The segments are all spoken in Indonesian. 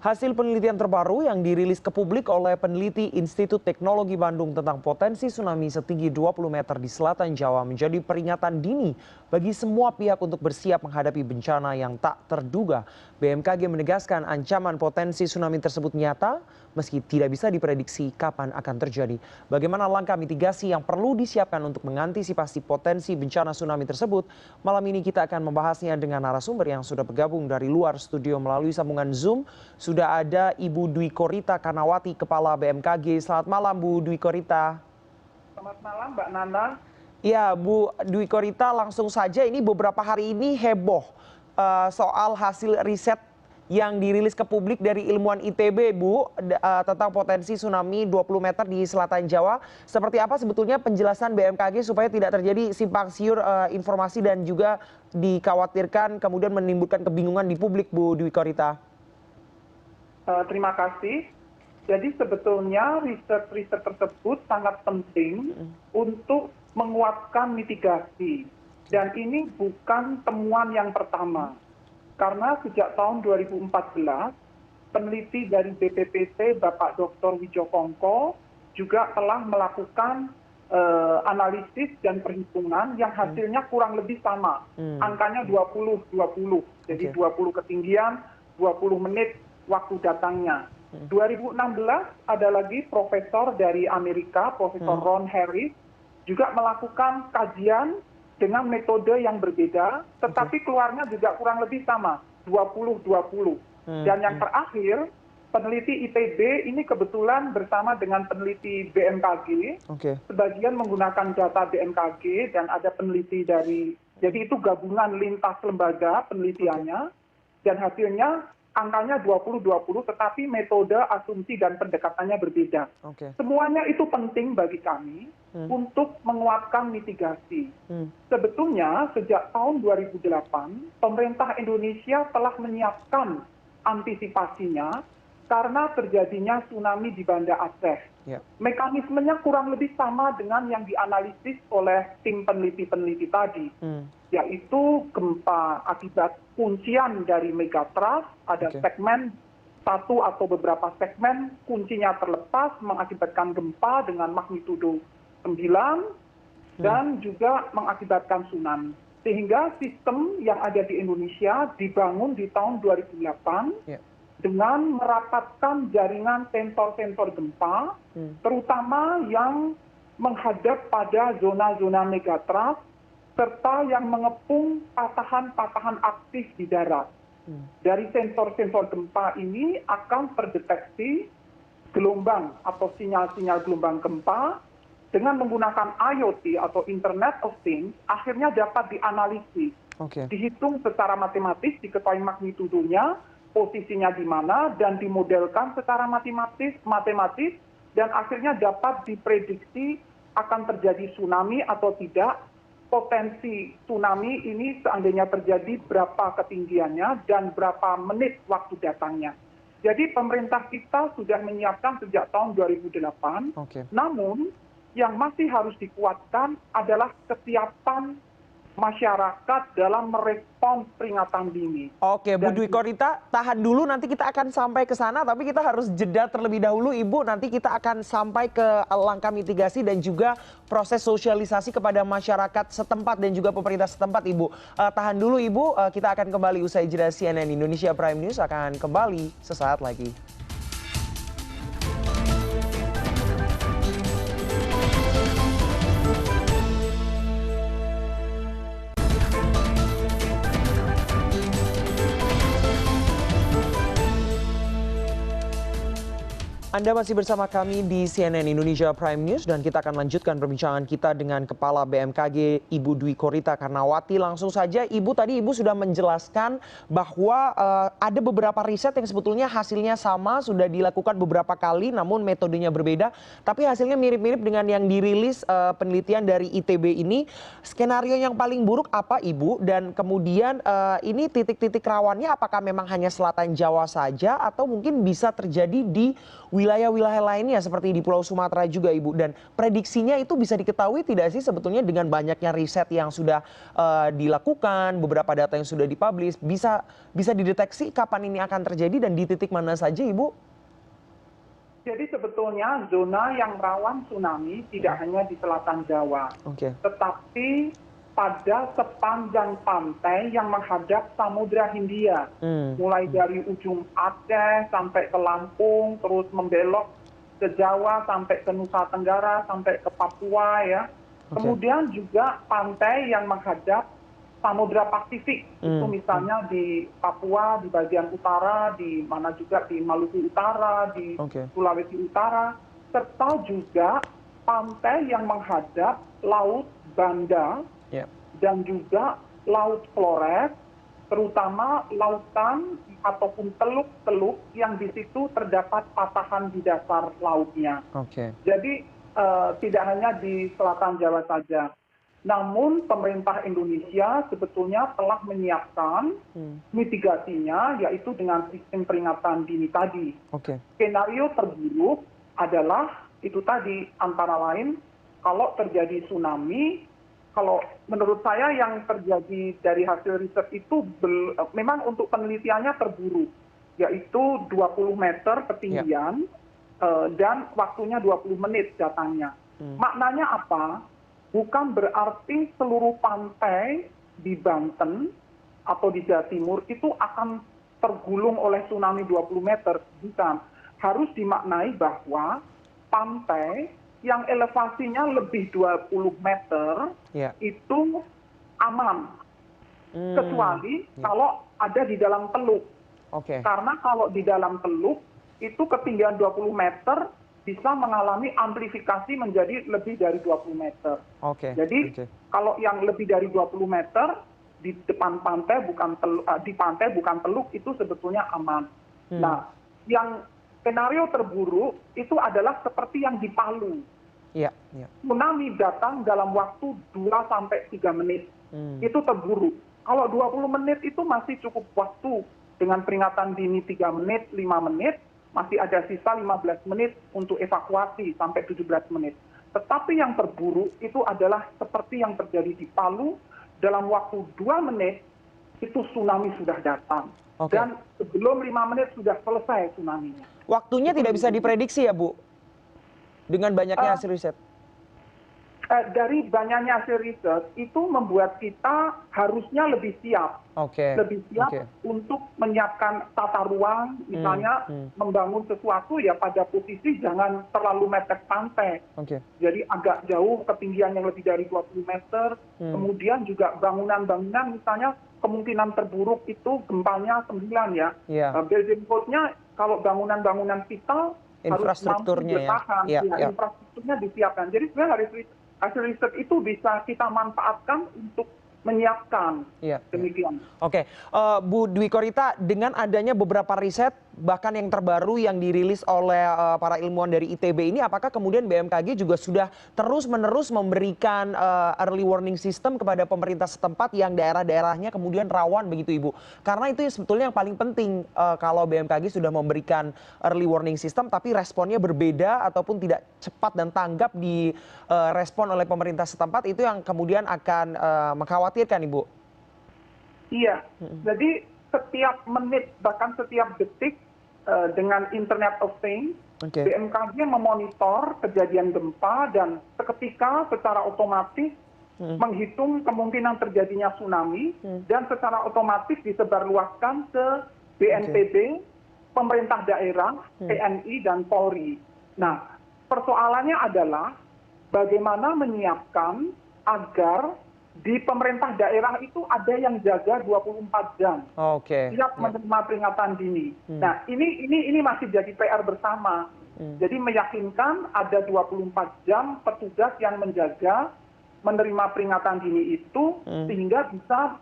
Hasil penelitian terbaru yang dirilis ke publik oleh peneliti Institut Teknologi Bandung tentang potensi tsunami setinggi 20 meter di selatan Jawa menjadi peringatan dini bagi semua pihak untuk bersiap menghadapi bencana yang tak terduga. BMKG menegaskan ancaman potensi tsunami tersebut nyata meski tidak bisa diprediksi kapan akan terjadi. Bagaimana langkah mitigasi yang perlu disiapkan untuk mengantisipasi potensi bencana tsunami tersebut? Malam ini kita akan membahasnya dengan narasumber yang sudah bergabung dari luar studio melalui sambungan Zoom. Sudah ada Ibu Dwi Korita Karnawati, Kepala BMKG. Selamat malam Bu Dwi Korita. Selamat malam Mbak Nana. Ya Bu Dwi Korita, langsung saja ini beberapa hari ini heboh soal hasil riset yang dirilis ke publik dari ilmuwan ITB Bu tentang potensi tsunami 20 meter di selatan Jawa. Seperti apa sebetulnya penjelasan BMKG supaya tidak terjadi simpang siur informasi dan juga dikhawatirkan kemudian menimbulkan kebingungan di publik Bu Dwi Korita? Terima kasih. Jadi sebetulnya riset-riset tersebut sangat penting untuk menguatkan mitigasi. Dan ini bukan temuan yang pertama. Karena sejak tahun 2014, peneliti dari BPPT Bapak Dr. Wijokongko juga telah melakukan analisis dan perhitungan yang hasilnya kurang lebih sama. Angkanya 20-20. Jadi 20 ketinggian, 20 menit waktu datangnya. 2016 ada lagi profesor dari Amerika, Profesor Ron Harris, juga melakukan kajian dengan metode yang berbeda, tetapi keluarnya juga kurang lebih sama, 20-20. Dan yang terakhir, peneliti ITB ini kebetulan bersama dengan peneliti BMKG, sebagian menggunakan data BMKG dan ada peneliti dari, jadi itu gabungan lintas lembaga penelitiannya, dan hasilnya angkanya 20-20, tetapi metode, asumsi, dan pendekatannya berbeda. Semuanya itu penting bagi kami untuk menguatkan mitigasi. Sebetulnya sejak tahun 2008, pemerintah Indonesia telah menyiapkan antisipasinya karena terjadinya tsunami di Banda Aceh. Mekanismenya kurang lebih sama dengan yang dianalisis oleh tim peneliti-peneliti tadi, yaitu gempa akibat kuncian dari megatrust, ada segmen satu atau beberapa segmen kuncinya terlepas mengakibatkan gempa dengan magnitudo 9 dan juga mengakibatkan tsunami. Sehingga sistem yang ada di Indonesia dibangun di tahun 2008 dengan merapatkan jaringan sensor-sensor gempa, terutama yang menghadap pada zona-zona megatrust, serta yang mengepung patahan-patahan aktif di darat. Dari sensor-sensor gempa ini akan terdeteksi gelombang atau sinyal-sinyal gelombang gempa dengan menggunakan IoT atau Internet of Things, akhirnya dapat dianalisis, dihitung secara matematis, diketahui magnitudonya, posisinya di mana, dan dimodelkan secara matematis, dan akhirnya dapat diprediksi akan terjadi tsunami atau tidak, potensi tsunami ini seandainya terjadi berapa ketinggiannya dan berapa menit waktu datangnya. Jadi pemerintah kita sudah menyiapkan sejak tahun 2008, namun yang masih harus dikuatkan adalah kesiapan masyarakat dalam merespons peringatan dini. Oke, Bu Dwi Korita, tahan dulu, nanti kita akan sampai ke sana, tapi kita harus jeda terlebih dahulu, Ibu. Nanti kita akan sampai ke langkah mitigasi dan juga proses sosialisasi kepada masyarakat setempat dan juga pemerintah setempat, Ibu. Tahan dulu, Ibu. Kita akan kembali usai jeda. CNN Indonesia Prime News akan kembali sesaat lagi. Anda masih bersama kami di CNN Indonesia Prime News dan kita akan lanjutkan perbincangan kita dengan Kepala BMKG Ibu Dwi Korita Karnawati. Langsung saja Ibu, tadi Ibu sudah menjelaskan bahwa ada beberapa riset yang sebetulnya hasilnya sama, sudah dilakukan beberapa kali namun metodenya berbeda. Tapi hasilnya mirip-mirip dengan yang dirilis penelitian dari ITB ini. Skenario yang paling buruk apa Ibu? Dan kemudian ini titik-titik rawannya apakah memang hanya selatan Jawa saja atau mungkin bisa terjadi di wilayah wilayah-wilayah lainnya seperti di Pulau Sumatera juga Ibu. Dan prediksinya itu bisa diketahui tidak sih sebetulnya dengan banyaknya riset yang sudah dilakukan, beberapa data yang sudah dipublish, bisa dideteksi kapan ini akan terjadi dan di titik mana saja Ibu? Jadi sebetulnya zona yang rawan tsunami tidak hanya di selatan Jawa, Oke. tetapi pada sepanjang pantai yang menghadap Samudra Hindia, mulai dari ujung Aceh sampai ke Lampung, terus membelok ke Jawa sampai ke Nusa Tenggara sampai ke Papua ya. Kemudian juga pantai yang menghadap Samudra Pasifik, itu misalnya di Papua di bagian utara, di mana juga di Maluku Utara, di Sulawesi Utara, serta juga pantai yang menghadap Laut Banda dan juga Laut Flores, terutama lautan ataupun teluk-teluk yang di situ terdapat patahan di dasar lautnya. Jadi tidak hanya di selatan Jawa saja. Namun pemerintah Indonesia sebetulnya telah menyiapkan mitigasinya, yaitu dengan sistem peringatan dini tadi. Skenario terburuk adalah itu tadi, antara lain kalau terjadi tsunami, kalau menurut saya yang terjadi dari hasil riset itu memang untuk penelitiannya terburuk, yaitu 20 meter ketinggian dan waktunya 20 menit datangnya. Maknanya apa? Bukan berarti seluruh pantai di Banten atau di Jawa Timur itu akan tergulung oleh tsunami 20 meter. Bukan. Harus dimaknai bahwa pantai yang elevasinya lebih 20 meter itu aman. Kecuali kalau ada di dalam teluk. Karena kalau di dalam teluk itu ketinggian 20 meter bisa mengalami amplifikasi menjadi lebih dari 20 meter. Jadi kalau yang lebih dari 20 meter di depan pantai di pantai bukan teluk itu sebetulnya aman. Nah, yang skenario terburuk itu adalah seperti yang di Palu. Tsunami datang dalam waktu 2 sampai 3 menit. Itu terburuk. Kalau 20 menit itu masih cukup waktu dengan peringatan dini 3 menit, 5 menit. Masih ada sisa 15 menit untuk evakuasi sampai 17 menit. Tetapi yang terburuk itu adalah seperti yang terjadi di Palu, dalam waktu 2 menit itu tsunami sudah datang. Dan sebelum 5 menit sudah selesai tsunami-nya. Waktunya tidak bisa diprediksi ya Bu? Dengan banyaknya hasil riset? Dari banyaknya hasil riset itu membuat kita harusnya lebih siap. Lebih siap untuk menyiapkan tata ruang, misalnya membangun sesuatu ya pada posisi jangan terlalu mepet pantai. Jadi agak jauh, ketinggian yang lebih dari 20 meter. Kemudian juga bangunan-bangunan, misalnya kemungkinan terburuk itu gempanya 9 ya. Building code-nya kalau bangunan-bangunan vital harus mampu bertahan. Infrastrukturnya disiapkan. Jadi sebenarnya hasil riset itu bisa kita manfaatkan untuk menyiapkan demikian. Bu Dwi Korita, dengan adanya beberapa riset bahkan yang terbaru yang dirilis oleh para ilmuwan dari ITB ini, apakah kemudian BMKG juga sudah terus-menerus memberikan early warning system kepada pemerintah setempat yang daerah-daerahnya kemudian rawan begitu Ibu? Karena itu sebetulnya yang paling penting kalau BMKG sudah memberikan early warning system tapi responnya berbeda ataupun tidak cepat dan tanggap di respon oleh pemerintah setempat, itu yang kemudian akan mengkhawatirkan Ibu. Iya, jadi setiap menit bahkan setiap detik dengan Internet of Things, BMKG memonitor kejadian gempa dan seketika secara otomatis menghitung kemungkinan terjadinya tsunami dan secara otomatis disebarluaskan ke BNPB, pemerintah daerah, TNI dan Polri. Nah, persoalannya adalah bagaimana menyiapkan agar di pemerintah daerah itu ada yang jaga 24 jam. Siap menerima peringatan dini. Nah, ini masih jadi PR bersama. Jadi meyakinkan ada 24 jam petugas yang menjaga menerima peringatan dini itu sehingga bisa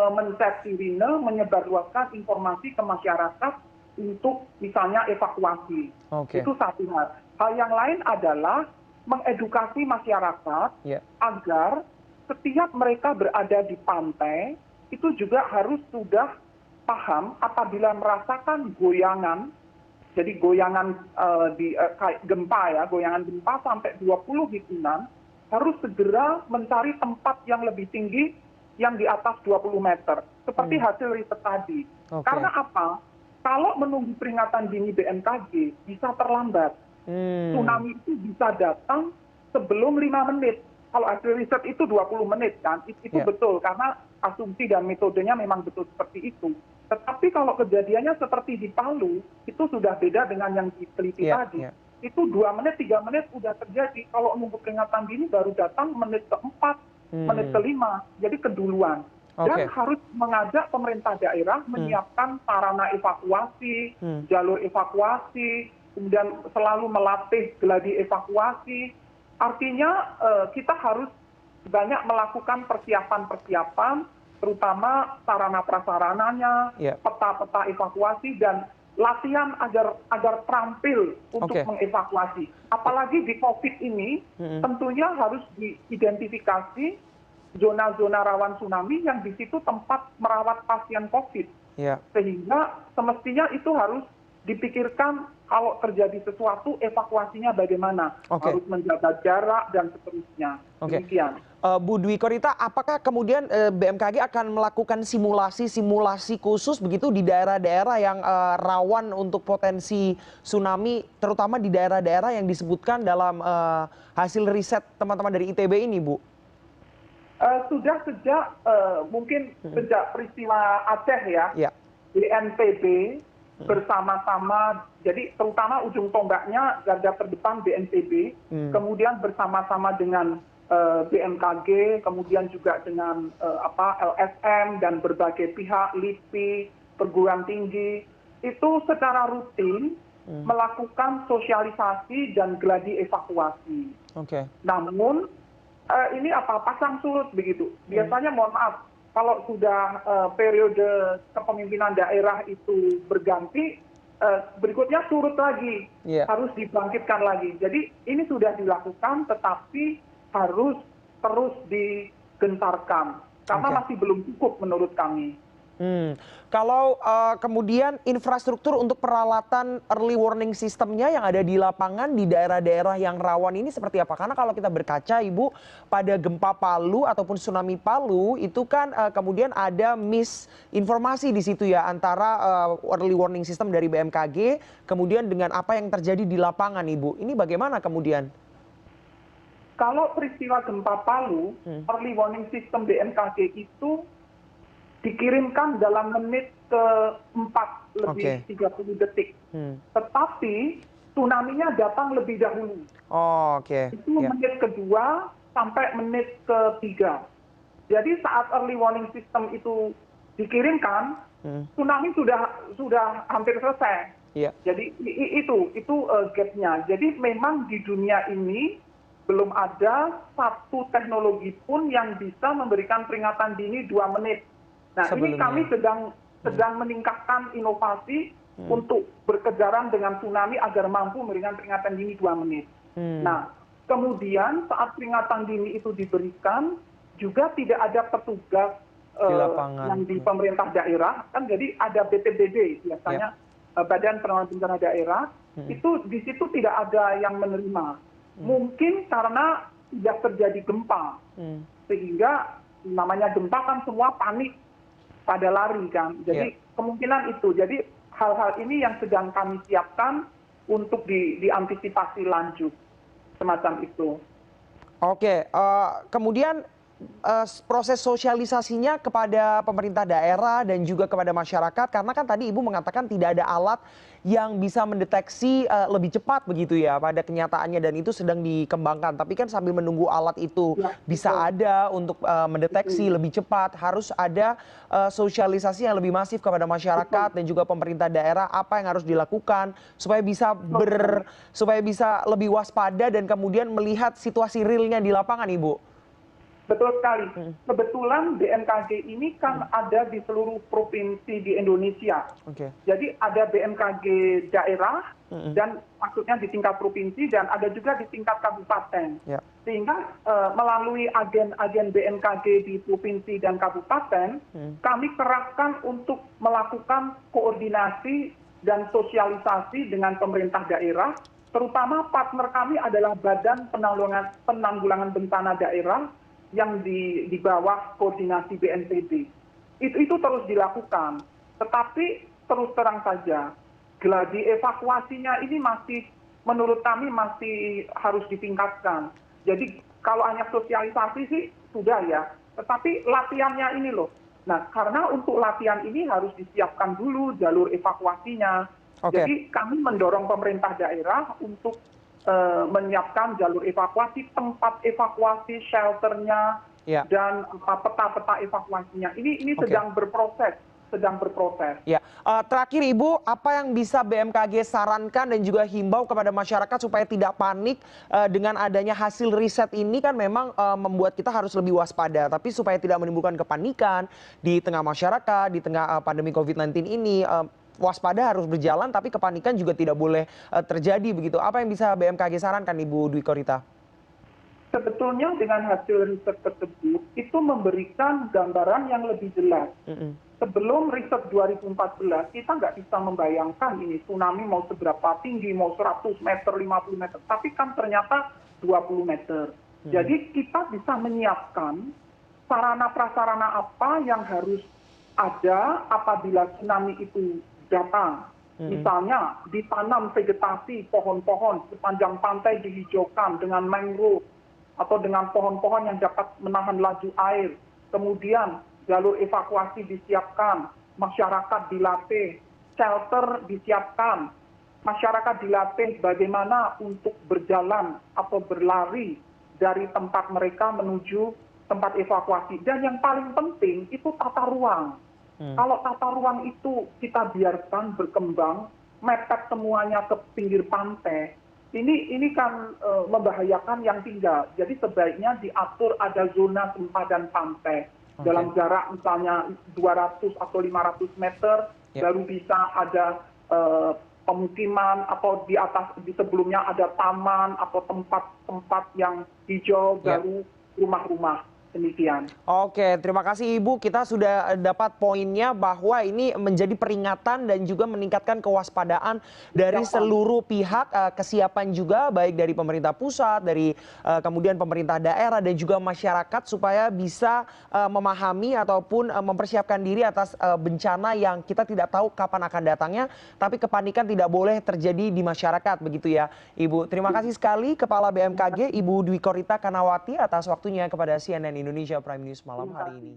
mencet sirine, menyebarluaskan informasi ke masyarakat untuk misalnya evakuasi. Itu satu hal. Hal yang lain adalah mengedukasi masyarakat agar setiap mereka berada di pantai itu juga harus sudah paham apabila merasakan goyangan Jadi goyangan kayak gempa ya, goyangan gempa sampai 20 hitungan harus segera mencari tempat yang lebih tinggi yang di atas 20 meter. Seperti hasil riset tadi. Karena apa? Kalau menunggu peringatan dini BMKG bisa terlambat. Tsunami itu bisa datang sebelum 5 menit. Kalau hasil riset itu 20 menit kan, itu betul karena asumsi dan metodenya memang betul seperti itu. Tetapi kalau kejadiannya seperti di Palu, itu sudah beda dengan yang diteliti tadi. Itu 2 menit, 3 menit sudah terjadi. Kalau nunggu peringatan dini baru datang menit keempat, menit kelima, jadi keduluan. Dan harus mengajak pemerintah daerah menyiapkan sarana evakuasi, jalur evakuasi, kemudian selalu melatih gladi evakuasi. Artinya kita harus banyak melakukan persiapan-persiapan, terutama sarana prasarananya, peta-peta evakuasi, dan latihan agar terampil untuk mengevakuasi. Apalagi di COVID ini, tentunya harus diidentifikasi zona-zona rawan tsunami yang di situ tempat merawat pasien COVID. Sehingga semestinya itu harus dipikirkan kalau terjadi sesuatu evakuasinya bagaimana, harus menjaga jarak dan seterusnya. Demikian. Bu Dwi Korita, apakah kemudian BMKG akan melakukan simulasi khusus begitu di daerah-daerah yang rawan untuk potensi tsunami, terutama di daerah-daerah yang disebutkan dalam hasil riset teman-teman dari ITB ini, Bu? Sudah sejak mungkin sejak peristiwa Aceh ya, BNPB bersama-sama, jadi terutama ujung tombaknya garda terdepan BNPB, kemudian bersama-sama dengan BMKG, kemudian juga dengan LSM dan berbagai pihak, LIPI, perguruan tinggi, itu secara rutin melakukan sosialisasi dan gladi evakuasi. Namun ini pasang surut begitu. Biasanya mohon maaf, kalau sudah periode kepemimpinan daerah itu berganti, berikutnya surut lagi, harus dibangkitkan lagi. Jadi ini sudah dilakukan, tetapi harus terus digencarkan, karena masih belum cukup menurut kami. Kalau kemudian infrastruktur untuk peralatan early warning systemnya yang ada di lapangan di daerah-daerah yang rawan ini seperti apa? Karena kalau kita berkaca, Ibu, pada gempa Palu ataupun tsunami Palu itu kan kemudian ada misinformasi di situ ya antara early warning system dari BMKG kemudian dengan apa yang terjadi di lapangan, Ibu. Ini bagaimana kemudian? Kalau peristiwa gempa Palu, early warning system BMKG itu dikirimkan dalam menit ke-4 lebih 30 detik. Tetapi tsunami-nya datang lebih dahulu. Itu menit kedua sampai menit ke-3. Jadi saat early warning system itu dikirimkan, tsunami sudah hampir selesai. Jadi itu gap-nya. Jadi memang di dunia ini belum ada satu teknologi pun yang bisa memberikan peringatan dini 2 menit. Nah, ini kami sedang meningkatkan inovasi untuk berkejaran dengan tsunami agar mampu memberikan peringatan dini 2 menit. Nah, kemudian saat peringatan dini itu diberikan, juga tidak ada petugas yang di pemerintah daerah, kan jadi ada BPBD biasanya, Badan Penanggulangan Bencana Daerah, itu di situ tidak ada yang menerima. Mungkin karena tidak terjadi gempa, sehingga namanya gempa kan semua panik pada lari kan. Jadi kemungkinan itu. Jadi hal-hal ini yang sedang kami siapkan untuk diantisipasi lanjut semacam itu. Kemudian proses sosialisasinya kepada pemerintah daerah dan juga kepada masyarakat, karena kan tadi Ibu mengatakan tidak ada alat yang bisa mendeteksi lebih cepat begitu ya pada kenyataannya, dan itu sedang dikembangkan. Tapi kan sambil menunggu alat itu bisa ada untuk mendeteksi lebih cepat, harus ada sosialisasi yang lebih masif kepada masyarakat dan juga pemerintah daerah apa yang harus dilakukan supaya bisa lebih waspada dan kemudian melihat situasi realnya di lapangan, Ibu. Betul sekali. Kebetulan BMKG ini kan ada di seluruh provinsi di Indonesia. Jadi ada BMKG daerah dan maksudnya di tingkat provinsi, dan ada juga di tingkat kabupaten. Sehingga melalui agen-agen BMKG di provinsi dan kabupaten, kami kerahkan untuk melakukan koordinasi dan sosialisasi dengan pemerintah daerah, terutama partner kami adalah Badan Penanggulangan Bencana Daerah yang di bawah koordinasi BNPB. Itu terus dilakukan, tetapi terus terang saja, geladi evakuasinya ini masih, menurut kami masih harus ditingkatkan. Jadi kalau hanya sosialisasi sih sudah ya, tetapi latihannya ini loh. Nah, karena untuk latihan ini harus disiapkan dulu jalur evakuasinya. Oke. Jadi kami mendorong pemerintah daerah untuk menyiapkan jalur evakuasi, tempat evakuasi, shelternya, Ya. dan peta-peta evakuasinya. Ini Oke. sedang berproses. Ya, terakhir Ibu, apa yang bisa BMKG sarankan dan juga himbau kepada masyarakat supaya tidak panik dengan adanya hasil riset ini kan memang membuat kita harus lebih waspada. Tapi supaya tidak menimbulkan kepanikan di tengah masyarakat, di tengah pandemi COVID-19 ini, waspada harus berjalan tapi kepanikan juga tidak boleh terjadi begitu. Apa yang bisa BMKG sarankan Ibu Dwi Korita? Sebetulnya dengan hasil riset tersebut, itu memberikan gambaran yang lebih jelas. Sebelum riset 2014, kita nggak bisa membayangkan ini tsunami mau seberapa tinggi, mau 100 meter, 50 meter. Tapi kan ternyata 20 meter. Jadi kita bisa menyiapkan sarana-prasarana apa yang harus ada apabila tsunami itu datang. Misalnya ditanam vegetasi, pohon-pohon sepanjang pantai dihijaukan dengan mangrove atau dengan pohon-pohon yang dapat menahan laju air. Kemudian jalur evakuasi disiapkan, masyarakat dilatih, shelter disiapkan, masyarakat dilatih bagaimana untuk berjalan atau berlari dari tempat mereka menuju tempat evakuasi. Dan yang paling penting itu tata ruang. Kalau tata ruang itu kita biarkan berkembang, mepet semuanya ke pinggir pantai, ini kan membahayakan yang tinggal. Jadi sebaiknya diatur ada zona sempadan pantai. Dalam jarak misalnya 200 atau 500 meter, baru bisa ada pemukiman atau di sebelumnya ada taman atau tempat-tempat yang hijau, baru rumah-rumah. Demikian. Oke, terima kasih Ibu. Kita sudah dapat poinnya bahwa ini menjadi peringatan dan juga meningkatkan kewaspadaan dari seluruh pihak, kesiapan juga baik dari pemerintah pusat, dari kemudian pemerintah daerah dan juga masyarakat supaya bisa memahami ataupun mempersiapkan diri atas bencana yang kita tidak tahu kapan akan datangnya, tapi kepanikan tidak boleh terjadi di masyarakat begitu ya, Ibu. Terima kasih sekali Kepala BMKG Ibu Dwi Korita Kanawati atas waktunya kepada CNN Indonesia Prime News malam hari ini.